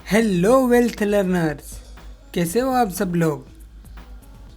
Hello wealth learners, कैसे हो आप सब लोग।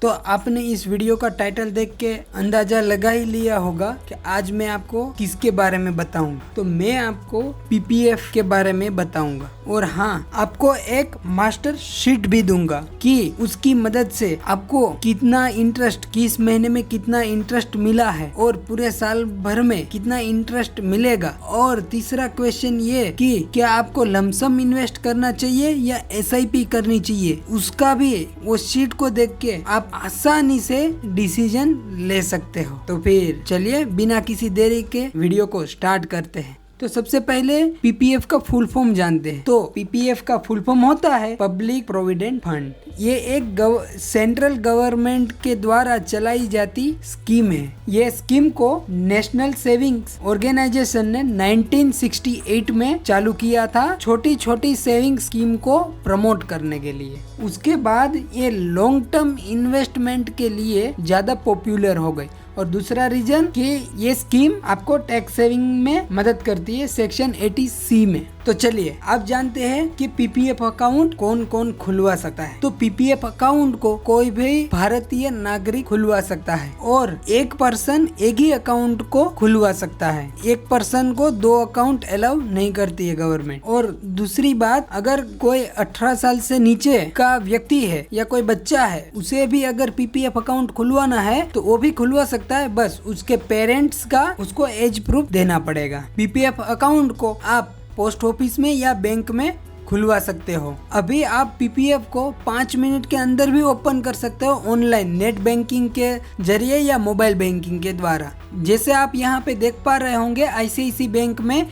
तो आपने इस वीडियो का टाइटल देख के अंदाजा लगा ही लिया होगा कि आज मैं आपको किसके बारे में बताऊंगा। तो मैं आपको पीपीएफ के बारे में बताऊंगा और हाँ, आपको एक मास्टर शीट भी दूंगा कि उसकी मदद से आपको कितना इंटरेस्ट, किस महीने में कितना इंटरेस्ट मिला है और पूरे साल भर में कितना इंटरेस्ट मिलेगा। और तीसरा क्वेश्चन ये कि क्या आपको लमसम इन्वेस्ट करना चाहिए या एसआईपी करनी चाहिए, उसका भी वो शीट को देख के आप आसानी से डिसीजन ले सकते हो। तो फिर चलिए बिना किसी देरी के वीडियो को स्टार्ट करते हैं। तो सबसे पहले पीपीएफ का फुल फॉर्म जानते हैं। तो पीपीएफ का फुल फॉर्म होता है पब्लिक प्रोविडेंट फंड। ये एक सेंट्रल गवर्नमेंट के द्वारा चलाई जाती स्कीम है। ये स्कीम को नेशनल सेविंग्स ऑर्गेनाइजेशन ने 1968 में चालू किया था, छोटी छोटी सेविंग स्कीम को प्रमोट करने के लिए। उसके बाद ये लॉन्ग टर्म इन्वेस्टमेंट के लिए ज्यादा पॉपुलर हो गई। और दूसरा रीजन कि ये स्कीम आपको टैक्स सेविंग में मदद करती है सेक्शन 80C में। तो चलिए आप जानते हैं कि पीपीएफ अकाउंट कौन कौन खुलवा सकता है। तो पीपीएफ अकाउंट को कोई भी भारतीय नागरिक खुलवा सकता है और एक पर्सन एक ही अकाउंट को खुलवा सकता है। एक पर्सन को 2 अकाउंट अलाउ नहीं करती है गवर्नमेंट। और दूसरी बात, अगर कोई 18 साल से नीचे का व्यक्ति है या कोई बच्चा है, उसे भी अगर पीपीएफ अकाउंट खुलवाना है तो वो भी खुलवा सकता है, बस उसके पेरेंट्स का उसको एज प्रूफ देना पड़ेगा। पीपीएफ अकाउंट को आप पोस्ट ऑफिस में या बैंक में खुलवा सकते हो। अभी आप पीपीएफ को 5 मिनट के अंदर भी ओपन कर सकते हो, ऑनलाइन नेट बैंकिंग के जरिए या मोबाइल बैंकिंग के द्वारा। जैसे आप यहाँ पे देख पा रहे होंगे, आईसीआईसी बैंक में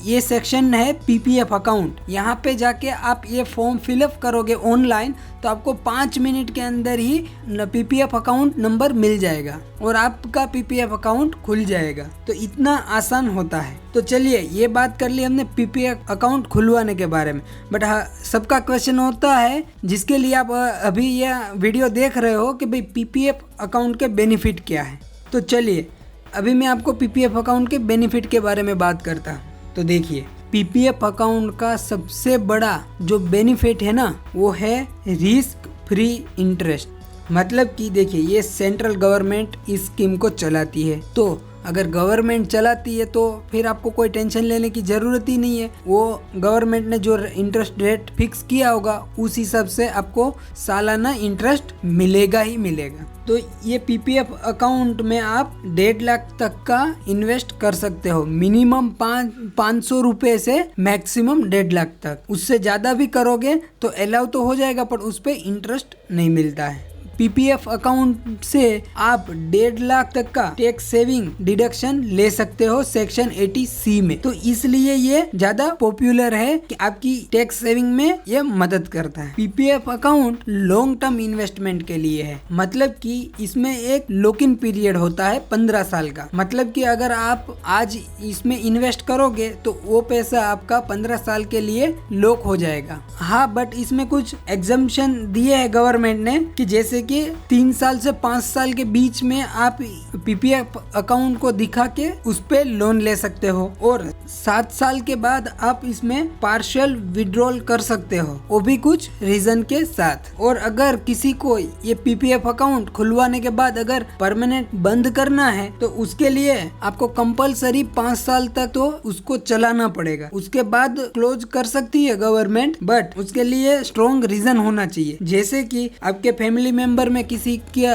ये सेक्शन है पीपीएफ अकाउंट। यहाँ पे जाके आप ये फॉर्म फिलअप करोगे ऑनलाइन तो आपको 5 मिनट के अंदर ही पीपीएफ अकाउंट नंबर मिल जाएगा और आपका पीपीएफ अकाउंट खुल जाएगा। तो इतना आसान होता है। तो चलिए ये बात कर ली हमने पीपीएफ अकाउंट खुलवाने के बारे में। बट हाँ, सबका क्वेश्चन होता है जिसके लिए आप अभी यह वीडियो देख रहे हो कि भाई पीपीएफ अकाउंट के बेनिफिट क्या है। तो चलिए अभी मैं आपको पीपीएफ अकाउंट के बेनिफिट के बारे में बात करता हूँ। तो देखिए, पीपीएफ अकाउंट का सबसे बड़ा जो बेनिफिट है ना, वो है रिस्क फ्री इंटरेस्ट। मतलब कि देखिए, ये सेंट्रल गवर्नमेंट इस स्कीम को चलाती है। तो अगर गवर्नमेंट चलाती है तो फिर आपको कोई टेंशन लेने की ज़रूरत ही नहीं है। वो गवर्नमेंट ने जो इंटरेस्ट रेट फिक्स किया होगा उस हिसाब से आपको सालाना इंटरेस्ट मिलेगा ही मिलेगा। तो ये पीपीएफ अकाउंट में आप 1.5 लाख तक का इन्वेस्ट कर सकते हो, मिनिमम 500 रुपये से मैक्सिमम 1.5 लाख तक। उससे ज़्यादा भी करोगे तो अलाउ तो हो जाएगा, पर उस पर इंटरेस्ट नहीं मिलता है। पीपीएफ अकाउंट से आप 1.5 लाख तक का टैक्स सेविंग डिडक्शन ले सकते हो सेक्शन 80C में। तो इसलिए ये ज्यादा पॉपुलर है कि आपकी टैक्स सेविंग में ये मदद करता है। PPF account long term investment के लिए है। मतलब कि इसमें एक लॉक इन पीरियड होता है 15 साल का। मतलब कि अगर आप आज इसमें इन्वेस्ट करोगे तो वो पैसा आपका 15 साल के लिए लॉक हो जाएगा। हाँ, बट इसमें कुछ एग्जम्पशन दिए है गवर्नमेंट ने कि जैसे कि 3 साल से 5 साल के बीच में आप पीपीएफ अकाउंट को दिखा के उस पे लोन ले सकते हो और 7 साल के बाद आप इसमें पार्शियल विड्रॉल कर सकते हो, वो भी कुछ रीजन के साथ। और अगर किसी को ये पीपीएफ अकाउंट खुलवाने के बाद अगर परमानेंट बंद करना है तो उसके लिए आपको कंपलसरी 5 साल तक तो उसको चलाना पड़ेगा। उसके बाद क्लोज कर सकती है गवर्नमेंट, बट उसके लिए स्ट्रॉन्ग रीजन होना चाहिए। जैसे कि आपके फैमिली मेंबर में किसी की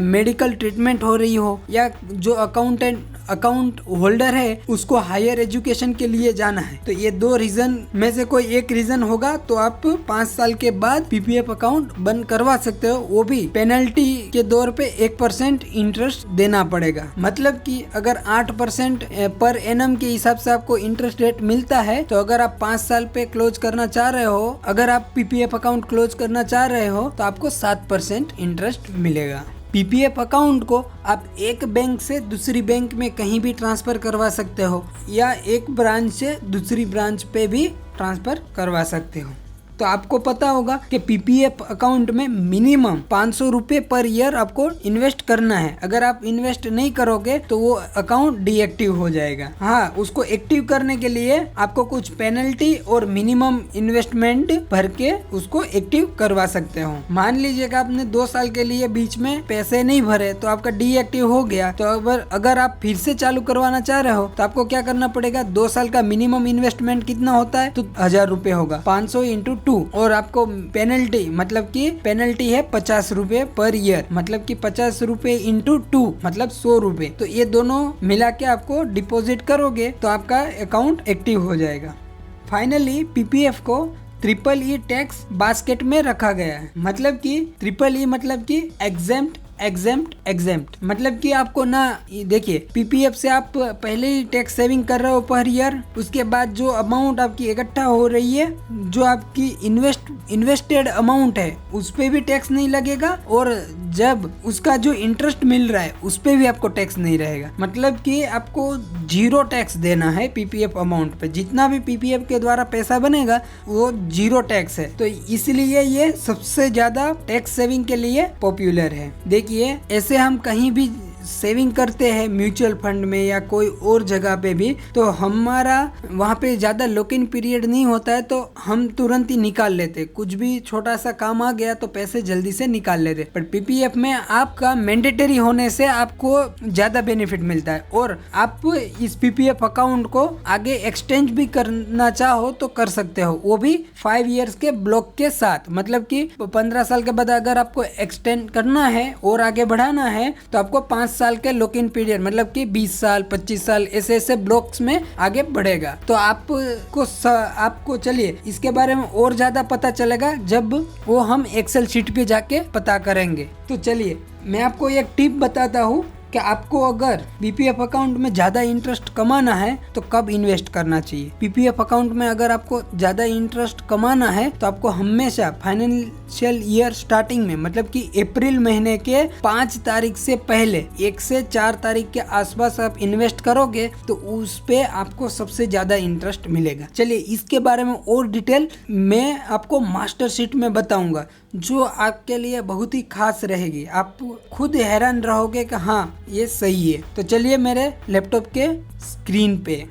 मेडिकल ट्रीटमेंट हो रही हो या जो अकाउंट होल्डर है उसको हायर एजुकेशन के लिए जाना है। तो ये 2 रीजन में से कोई एक रीजन होगा तो आप 5 साल के बाद पीपीएफ अकाउंट बंद करवा सकते हो। वो भी पेनल्टी के दौर पे 1% इंटरेस्ट देना पड़ेगा। मतलब कि अगर 8% पर एनम के हिसाब से आपको इंटरेस्ट रेट मिलता है, तो अगर आप 5 साल पे क्लोज करना चाह रहे हो, अगर आप पीपीएफ अकाउंट क्लोज करना चाह रहे हो तो आपको 7% इंटरेस्ट मिलेगा। पीपीएफ अकाउंट को आप एक बैंक से दूसरी बैंक में कहीं भी ट्रांसफर करवा सकते हो या एक ब्रांच से दूसरी ब्रांच पे भी ट्रांसफर करवा सकते हो। तो आपको पता होगा कि पीपीएफ अकाउंट में मिनिमम 500 रुपये पर ईयर आपको इन्वेस्ट करना है। अगर आप इन्वेस्ट नहीं करोगे तो वो अकाउंट डीएक्टिव हो जाएगा। हाँ, उसको एक्टिव करने के लिए आपको कुछ पेनल्टी और मिनिमम इन्वेस्टमेंट भर के उसको एक्टिव करवा सकते हो। मान लीजिए कि आपने 2 साल के लिए बीच में पैसे नहीं भरे तो आपका डीएक्टिव हो गया, तो अगर आप फिर से चालू करवाना चाह रहे हो तो आपको क्या करना पड़ेगा, 2 साल का मिनिमम इन्वेस्टमेंट कितना होता है, तो 1000 रुपए होगा, 500 इंटू 2, और आपको पेनल्टी मतलब कि पेनल्टी है 50 रुपए पर ईयर, मतलब कि 50 रुपए इंटू 2 मतलब 100 रुपए। तो ये दोनों मिला के आपको डिपॉजिट करोगे तो आपका अकाउंट एक्टिव हो जाएगा। फाइनली पीपीएफ को ट्रिपल ई टैक्स बास्केट में रखा गया है। मतलब कि ट्रिपल ई मतलब कि एग्जेम्प्ट एग्जेम्प्ट मतलब कि आपको ना, देखिए पीपीएफ से आप पहले ही टैक्स सेविंग कर रहे हो पर ईयर, उसके बाद जो अमाउंट आपकी इकट्ठा हो रही है, जो आपकी इन्वेस्टेड अमाउंट है उस पे भी टैक्स नहीं लगेगा, और जब उसका जो इंटरेस्ट मिल रहा है उस पे भी आपको टैक्स नहीं रहेगा। मतलब कि आपको 0 टैक्स देना है पीपीएफ अमाउंट पे। जितना भी पीपीएफ के द्वारा पैसा बनेगा वो 0 टैक्स है, तो इसलिए ये सबसे ज्यादा टैक्स सेविंग के लिए पॉपुलर है। देखिए ऐसे हम कहीं भी सेविंग करते हैं म्यूचुअल फंड में या कोई और जगह पे भी, तो हमारा वहाँ पे ज़्यादा लॉक इन पीरियड नहीं होता है, तो हम तुरंत ही निकाल लेते। कुछ भी छोटा सा काम आ गया तो पैसे जल्दी से निकाल लेते। पर पीपीएफ में आपका मैंडेटरी होने से आपको ज़्यादा बेनिफिट मिलता है, और आप इस पीपीएफ अकाउंट को आगे एक्सटेंड भी करना चाहो तो कर सकते हो, वो भी 5 इयर्स के ब्लॉक के साथ। मतलब कि 15 साल के बाद अगर आपको एक्सटेंड करना है और आगे बढ़ाना है तो आपको 5 साल के लॉक इन पीरियड, मतलब कि 20 साल 25 साल ऐसे ब्लॉक्स में आगे बढ़ेगा। तो आपको चलिए इसके बारे में और ज्यादा पता चलेगा जब वो हम एक्सेल शीट पे जाके पता करेंगे। तो चलिए मैं आपको एक टिप बताता हूँ कि आपको अगर पीपीएफ अकाउंट में ज़्यादा इंटरेस्ट कमाना है तो कब इन्वेस्ट करना चाहिए। पीपीएफ अकाउंट में अगर आपको ज़्यादा इंटरेस्ट कमाना है तो आपको हमेशा फाइनेंशियल ईयर स्टार्टिंग में, मतलब कि अप्रैल महीने के 5 तारीख से पहले 1 से 4 तारीख के आसपास आप इन्वेस्ट करोगे तो उस पे आपको सबसे ज़्यादा इंटरेस्ट मिलेगा। चलिए इसके बारे में और डिटेल मैं आपको मास्टर शीट में बताऊंगा, जो आपके लिए बहुत ही खास रहेगी। आप खुद हैरान रहोगे कि हाँ ये सही है। तो चलिए मेरे लैपटॉप के स्क्रीन पे